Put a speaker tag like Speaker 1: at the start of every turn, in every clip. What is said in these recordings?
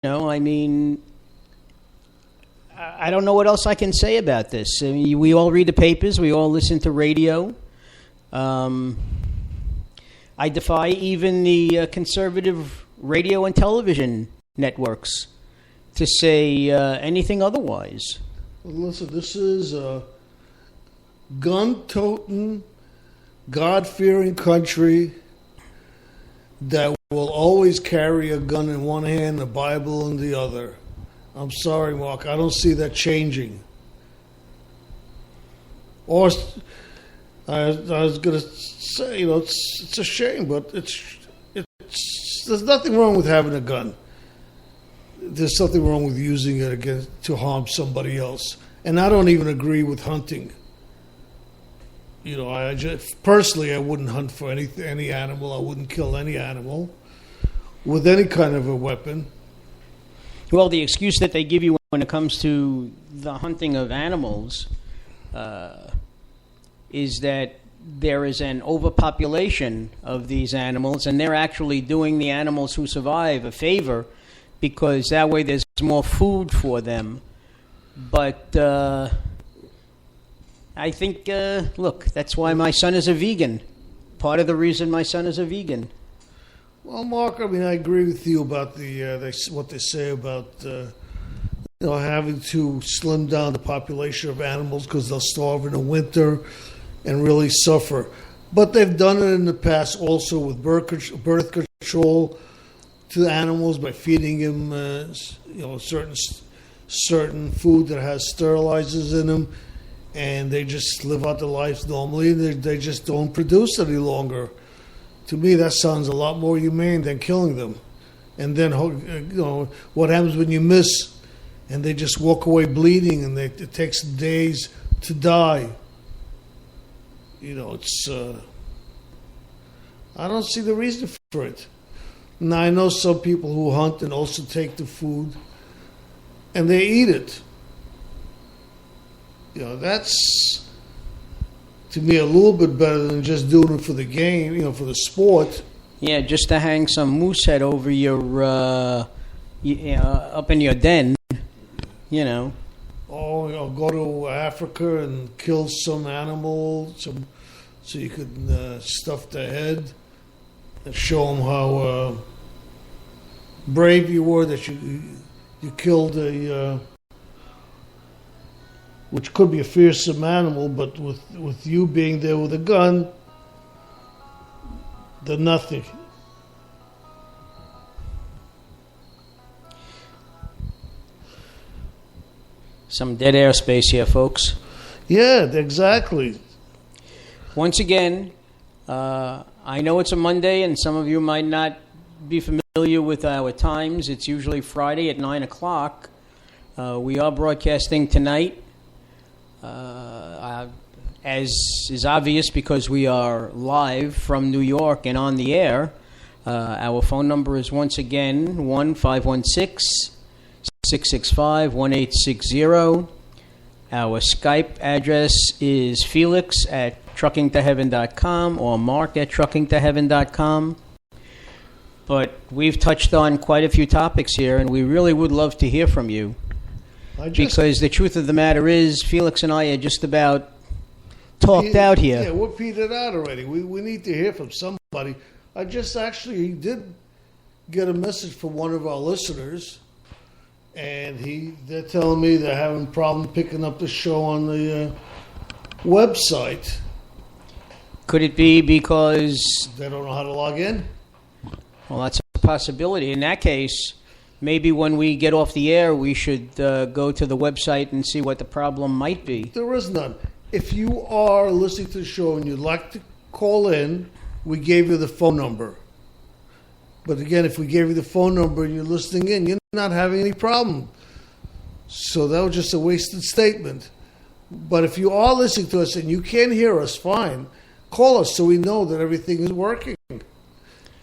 Speaker 1: I mean, I don't know what else I can say about this. I mean, we all read the papers. We all listen to radio. I defy even the conservative radio and television networks to say anything otherwise.
Speaker 2: Well, listen, this is a gun-toting, God-fearing country that will always carry a gun in one hand, a Bible in the other. I'm sorry, Mark. I don't see that changing. Or I was going to say, it's a shame, but there's nothing wrong with having a gun. There's something wrong with using it to harm somebody else. And I don't even agree with hunting. Personally, I wouldn't hunt for any animal. I wouldn't kill any animal with any kind of a weapon.
Speaker 1: Well, the excuse that they give you when it comes to the hunting of animals is that there is an overpopulation of these animals, and they're actually doing the animals who survive a favor because that way there's more food for them. But I think, look, that's why my son is a vegan. Part of the reason my son is a vegan.
Speaker 2: Well, Mark, I mean, I agree with you about what they say about having to slim down the population of animals because they'll starve in the winter and really suffer. But they've done it in the past also with birth control to animals by feeding them, certain food that has sterilizers in them, and they just live out their lives normally. They just don't produce any longer. To me, that sounds a lot more humane than killing them. And then, what happens when you miss and they just walk away bleeding and it takes days to die? I don't see the reason for it. Now, I know some people who hunt and also take the food and they eat it. That's, to me, a little bit better than just doing it for the game, for the sport.
Speaker 1: Yeah, just to hang some moose head over your, up in your den,
Speaker 2: Or go to Africa and kill some animal so you could stuff their head and show them how brave you were that you killed which could be a fearsome animal, but with you being there with a gun, they're nothing.
Speaker 1: Some dead airspace here, folks.
Speaker 2: Yeah, exactly.
Speaker 1: Once again, I know it's a Monday, and some of you might not be familiar with our times. It's usually Friday at 9 o'clock. We are broadcasting tonight. As is obvious because we are live from New York and on the air. Our phone number is once again 1-516-665-1860. Our Skype address is felix@truckingtoheaven.com or mark@truckingtoheaven.com. But we've touched on quite a few topics here, and we really would love to hear from you. Because the truth of the matter is, Felix and I are just about talked out here.
Speaker 2: Yeah, we're petered out already. We need to hear from somebody. I just actually did get a message from one of our listeners, and they're telling me they're having a problem picking up the show on the website.
Speaker 1: Could it be because
Speaker 2: they don't know how to log in?
Speaker 1: Well, that's a possibility. In that case, maybe when we get off the air, we should go to the website and see what the problem might be.
Speaker 2: There is none. If you are listening to the show and you'd like to call in, we gave you the phone number. But again, if we gave you the phone number and you're listening in, you're not having any problem. So that was just a wasted statement. But if you are listening to us and you can't hear us, fine. Call us so we know that everything is working.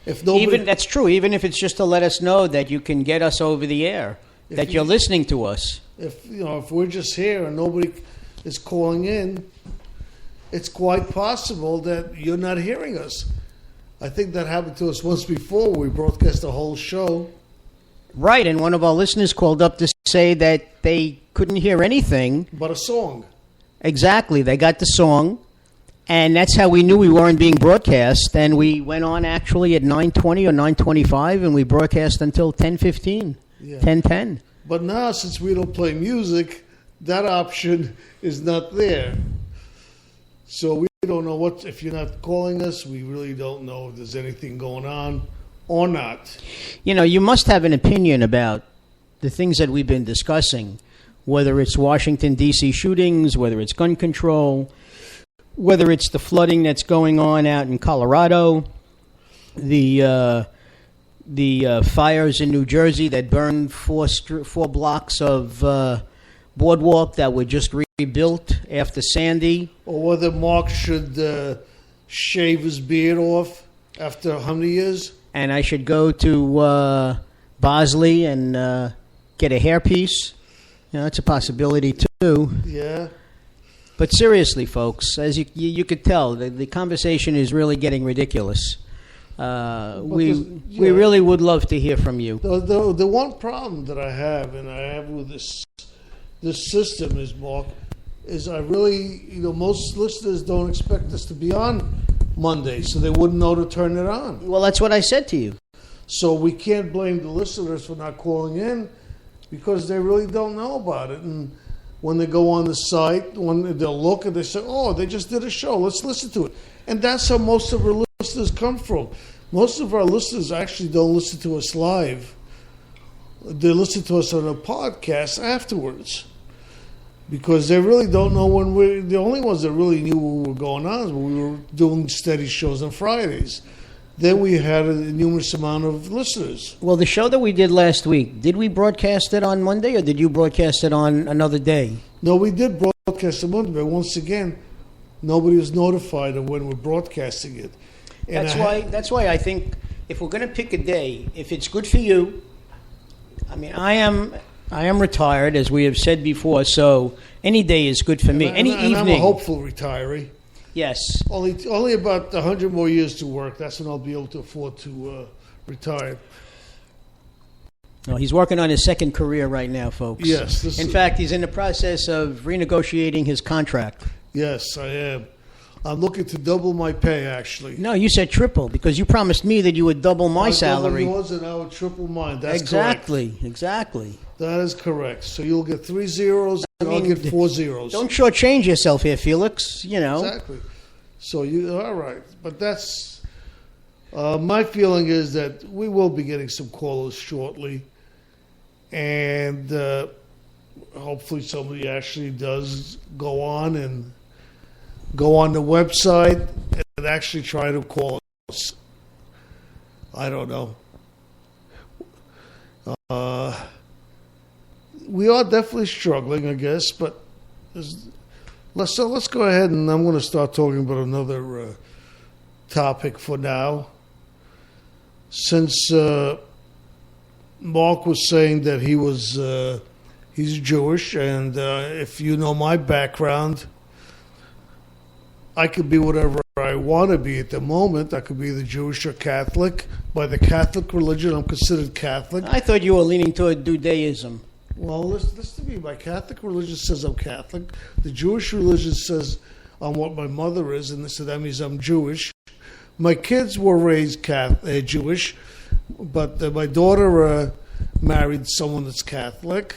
Speaker 1: That's true. Even if it's just to let us know that you can get us over the air, that you're listening to us.
Speaker 2: If we're just here and nobody is calling in, it's quite possible that you're not hearing us. I think that happened to us once before. We broadcast the whole show,
Speaker 1: Right, and one of our listeners called up to say that they couldn't hear anything.
Speaker 2: But a song.
Speaker 1: Exactly. They got the song, and that's how we knew we weren't being broadcast. And we went on actually at 9:20 or 9:25, and we broadcast until 10:15, 10:10.
Speaker 2: But now, since we don't play music, that option is not there. So we don't know if you're not calling us, we really don't know if there's anything going on or not.
Speaker 1: You know, you must have an opinion about the things that we've been discussing, whether it's Washington, D.C. shootings, whether it's gun control, whether it's the flooding that's going on out in Colorado, the fires in New Jersey that burned four blocks of boardwalk that were just rebuilt after Sandy.
Speaker 2: Or whether Mark should shave his beard off after how many years?
Speaker 1: And I should go to Bosley and get a hairpiece. You know, that's a possibility too.
Speaker 2: Yeah.
Speaker 1: But seriously, folks, as you could tell, the conversation is really getting ridiculous. We really would love to hear from you.
Speaker 2: The one problem that I have, and I have with this system is, Mark, is I really, most listeners don't expect us to be on Monday, so they wouldn't know to turn it on.
Speaker 1: Well, that's what I said to you.
Speaker 2: So we can't blame the listeners for not calling in because they really don't know about it. And when they go on the site, when they'll look and they say, oh, they just did a show, let's listen to it. And that's how most of our listeners come from. Most of our listeners actually don't listen to us live. They listen to us on a podcast afterwards. Because they really don't know when the only ones that really knew what were going on is when we were doing steady shows on Fridays. Then we had a numerous amount of listeners.
Speaker 1: Well, the show that we did last week, did we broadcast it on Monday or did you broadcast it on another day?
Speaker 2: No, we did broadcast it Monday, but once again, nobody was notified of when we're broadcasting it. And
Speaker 1: that's why I think if we're going to pick a day, if it's good for you, I mean, I am retired, as we have said before, so any day is good for me. Any evening.
Speaker 2: I'm a hopeful retiree.
Speaker 1: Yes.
Speaker 2: Only about 100 more years to work. That's when I'll be able to afford to retire.
Speaker 1: No, he's working on his second career right now, folks.
Speaker 2: Yes.
Speaker 1: In fact, he's in the process of renegotiating his contract.
Speaker 2: Yes, I am. I'm looking to double my pay, actually.
Speaker 1: No, you said triple because you promised me that you would double my salary.
Speaker 2: Double yours and I would triple mine. That's
Speaker 1: exactly,
Speaker 2: correct.
Speaker 1: Exactly.
Speaker 2: That is correct. So you'll get 3 zeros and I'll get 4 zeros.
Speaker 1: Don't shortchange yourself here, Felix.
Speaker 2: Exactly. So all right. But that's my feeling is that we will be getting some callers shortly, and hopefully somebody actually does go on the website and actually try to call us. I don't know. We are definitely struggling, I guess, but let's go ahead and I'm going to start talking about another topic for now. Since Mark was saying that he's Jewish, and if you know my background, I could be whatever I want to be at the moment. I could be either Jewish or Catholic. By the Catholic religion, I'm considered Catholic.
Speaker 1: I thought you were leaning toward Judaism.
Speaker 2: Well, listen to me. My Catholic religion says I'm Catholic. The Jewish religion says I'm what my mother is, and so that means I'm Jewish. My kids were raised Jewish, but my daughter married someone that's Catholic.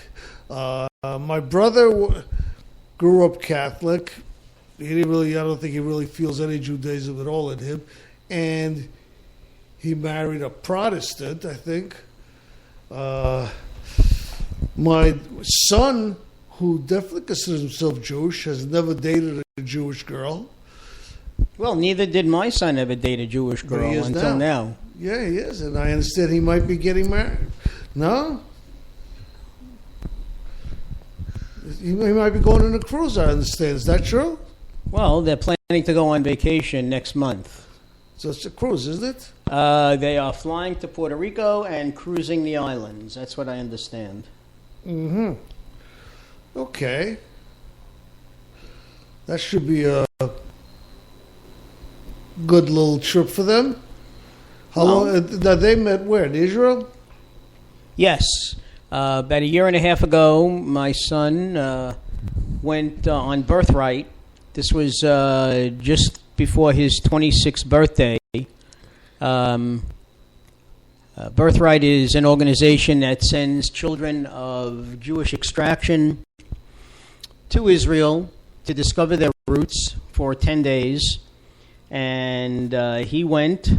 Speaker 2: My brother grew up Catholic. I don't think he really feels any Judaism at all in him. And he married a Protestant, I think. My son, who definitely considers himself Jewish, has never dated a Jewish girl.
Speaker 1: Well, neither did my son ever date a Jewish girl until now.
Speaker 2: Yeah, he is. And I understand he might be getting married. No? He might be going on a cruise, I understand. Is that true?
Speaker 1: Well, they're planning to go on vacation next month.
Speaker 2: So it's a cruise, isn't it?
Speaker 1: They are flying to Puerto Rico and cruising the islands. That's what I understand.
Speaker 2: Mm-hmm. Okay. That should be a good little trip for them. How long? They met where? In Israel?
Speaker 1: Yes. About a year and a half ago, my son went on birthright. This was just before his 26th birthday. Birthright is an organization that sends children of Jewish extraction to Israel to discover their roots for 10 days. And he went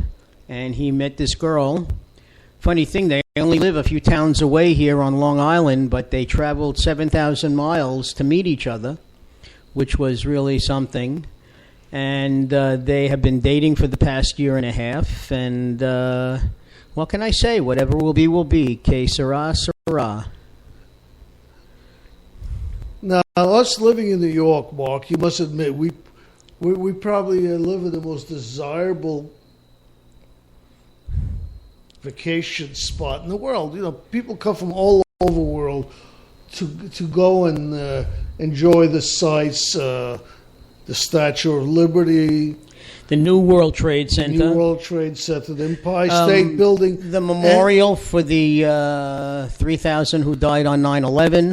Speaker 1: and he met this girl. Funny thing, they only live a few towns away here on Long Island, but they traveled 7,000 miles to meet each other, which was really something. And they have been dating for the past year and a half. And what can I say? Whatever will be, will be. Que sera, sera.
Speaker 2: Now, us living in New York, Mark, you must admit, we probably live in the most desirable vacation spot in the world. You know, people come from all over the world to go and enjoy the sights, the Statue of Liberty,
Speaker 1: the New World Trade Center,
Speaker 2: the Empire State Building,
Speaker 1: the memorial for the 3,000 who died on 9/11.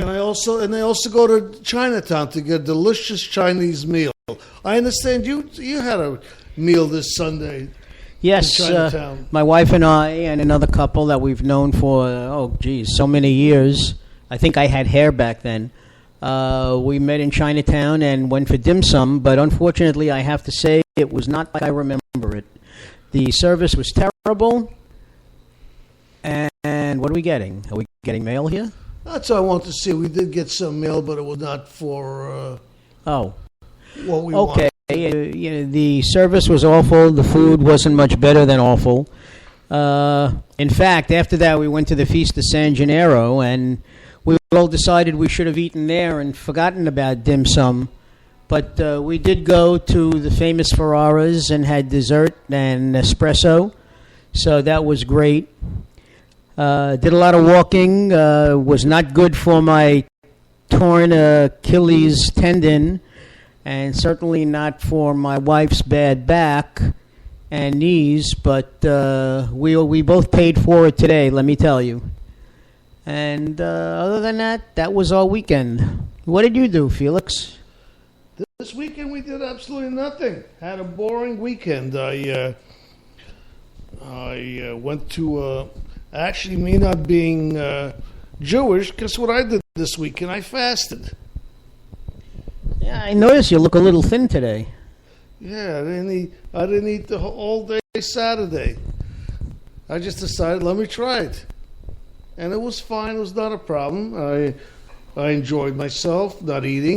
Speaker 2: And they also go to Chinatown to get a delicious Chinese meal. I understand you had a meal this Sunday.
Speaker 1: Yes, my wife and I and another couple that we've known for, so many years. I think I had hair back then. We met in Chinatown and went for dim sum, but unfortunately I have to say it was not like I remember it. The service was terrible. And what are we getting? Are we getting mail here?
Speaker 2: That's what I want to see. We did get some mail, but it was not for what we wanted.
Speaker 1: The service was awful. The food wasn't much better than awful. In fact, after that, we went to the Feast of San Gennaro, and we all decided we should have eaten there and forgotten about dim sum. But we did go to the famous Ferraras and had dessert and espresso, so that was great. Did a lot of walking. Was not good for my torn Achilles tendon, and certainly not for my wife's bad back and knees, but we both paid for it today, let me tell you. And other than that, that was our weekend. What did you do, Felix?
Speaker 2: This weekend we did absolutely nothing. Had a boring weekend. I went to, actually me not being Jewish, guess what I did this weekend? I fasted.
Speaker 1: Yeah, I noticed you look a little thin today.
Speaker 2: Yeah, I didn't eat the all day Saturday. I just decided, let me try it. And it was fine. It was not a problem. I enjoyed myself, not eating,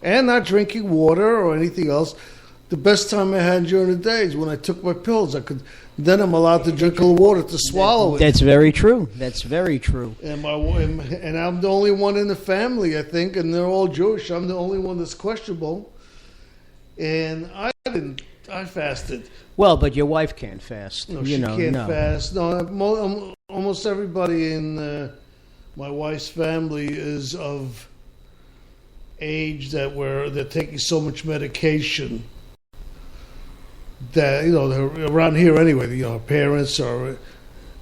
Speaker 2: and not drinking water or anything else. The best time I had during the day is when I took my pills. Then I'm allowed to drink a little water to swallow it.
Speaker 1: That's very true. That's very true.
Speaker 2: And I'm the only one in the family, I think, and they're all Jewish. I'm the only one that's questionable. And I fasted.
Speaker 1: Well, but your wife can't fast.
Speaker 2: No, she can't fast. No, almost everybody in my wife's family is of age that they're taking so much medication that they're around here anyway. Her parents are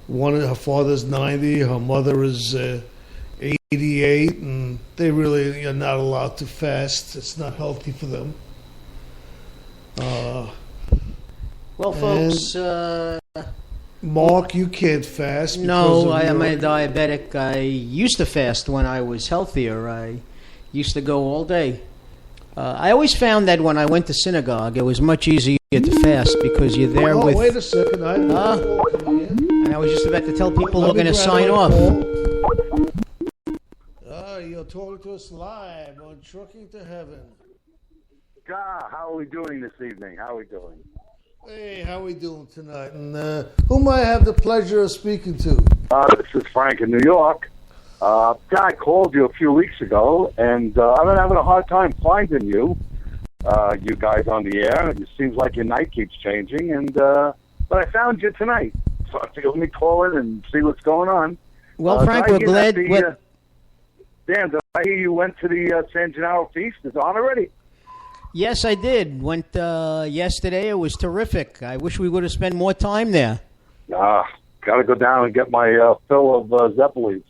Speaker 2: her father's 90, her mother is 88, and they really are not allowed to fast. It's not healthy for them.
Speaker 1: Well, folks,
Speaker 2: Mark, you can't fast.
Speaker 1: No, I'm a diabetic. I used to fast when I was healthier. I used to go all day. I always found that when I went to synagogue, it was much easier to fast because you're there with...
Speaker 2: wait a second.
Speaker 1: And I was just about to tell people we're going to sign off.
Speaker 2: You're talking to us live on Trucking to Heaven.
Speaker 3: How are we doing this evening? How are we doing?
Speaker 2: Hey, how are we doing tonight? And whom I have the pleasure of speaking to?
Speaker 3: This is Frank in New York. I called you a few weeks ago, and I've been having a hard time finding you guys on the air. It seems like your night keeps changing, but I found you tonight. So I figured let me call in and see what's going on.
Speaker 1: Well, Frank, we're glad...
Speaker 3: Dan, did I hear you went to the San Gennaro Feast? Is it on already?
Speaker 1: Yes, I did. Went yesterday. It was terrific. I wish we would have spent more time there.
Speaker 3: got to go down and get my fill of Zeppelins.